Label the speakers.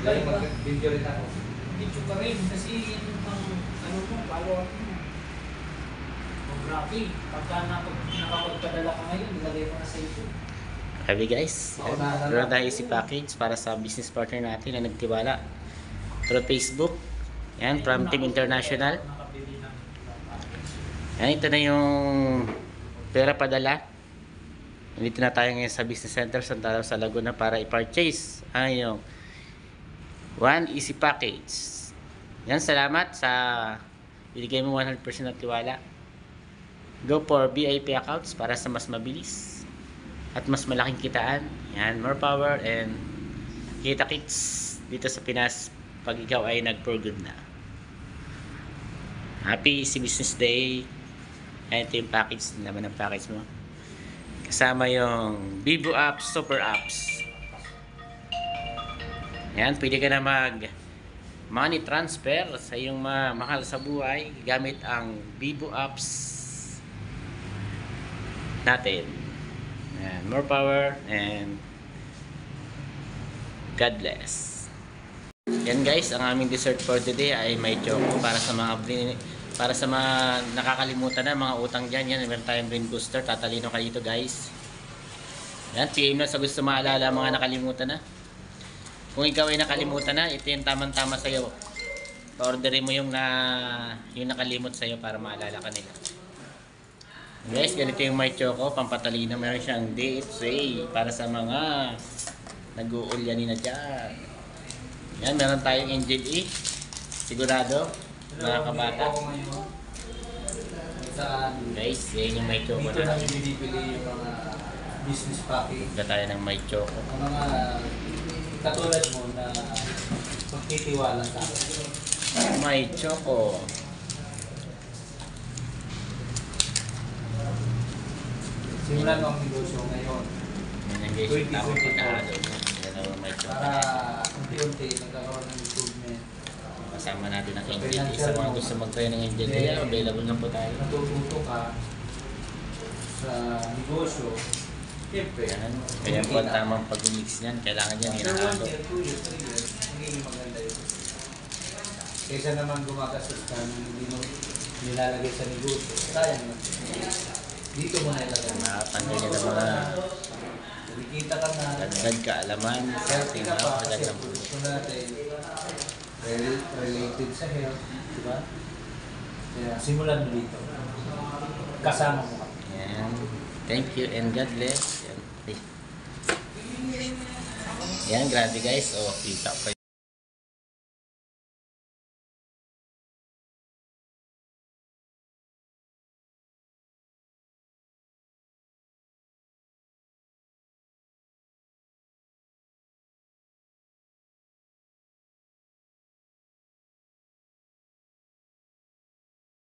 Speaker 1: Kaya mag-video rin ako.
Speaker 2: Video ka rin kasi yun ang ano mo, follow up mo. Grabe, pagka nakapagpadala ka ngayon, nilagay mo na sa YouTube.
Speaker 3: Sabi guys, meron tayo si package para sa business partner natin na nagtiwala through Facebook. Yan, from Team International. Yan, ito na yung pera padala. Nandito na tayo ngayon sa business center Santa Rosa, Laguna para i-purchase ang yung One Easy Package. Yan, salamat sa binigay mo 100% na tiwala. Go for VIP accounts para sa mas mabilis at mas malaking kitaan. Yan, more power and kita kits dito sa Pinas pag ikaw ay nag-for good na. Happy Easy Business Day. Ayan, ito yung package, naman ng package mo. Kasama yung Vivo Apps, Super Apps. Yan, pwede ka na mag money transfer sa iyong mahal sa buhay gamit ang Vivo Apps natin. And more power and God bless. Yan guys, ang aming dessert for today ay may choco para sa mga nakakalimutan na mga utang dyan. Yan, meron tayong brain booster. Tatalino kayo dito guys. Yan, PM na sa gusto maalala mga nakalimutan na. Kung ikaw ay nakalimutan na, ito yung tamang-tama sa'yo. Orderin mo yung nakalimot sa'yo para maalala ka nila. Guys, ganito yung may choco, pampatalino. Meron siyang DHA para sa mga nag-uulyanin na dyan. Yan, meron tayong Angel E. Sigurado, mga kabata. Guys, yan yung may choco
Speaker 1: Dito
Speaker 3: na.
Speaker 1: namin binibili yung mga business package.
Speaker 3: Ito tayo ng may choco.
Speaker 1: Ang mga katulad mo na magtitiwala sa akin.
Speaker 3: May choco.
Speaker 1: Simulan mo ang negosyo ngayon.
Speaker 3: Yan guys, yung tamang pagkahalo niya. Yan ang may choco.
Speaker 1: Para unti-unti nagkakaroon ng improvement.
Speaker 3: Kasama natin ang Angel E. Sa mga gusto mag-try ng Angel E, available lang po tayo.
Speaker 1: Natututo ka sa negosyo. Siyempre,
Speaker 3: Yan. Kaya po ang tamang pag-mix niyan. Kailangan niyan
Speaker 1: after 1
Speaker 3: hinahalo.
Speaker 1: year, 2 years, 3 years, magiging maganda yun. Kaysa naman gumagastos ka nung hindi mo nilalagay sa negosyo, sayang naman. Dito mo na ilagay.
Speaker 3: Makapantay niya ng mga
Speaker 1: Kumikita ka na.
Speaker 3: dagdag kaalaman sa
Speaker 1: Healthy
Speaker 3: ating
Speaker 1: ka pa kasi
Speaker 3: napakagandang
Speaker 1: ang produkto natin related sa health, di ba? Kaya simulan mo dito. Kasama mo.
Speaker 3: Yan. Thank you and God bless. Yan, grabe guys. O, kita pa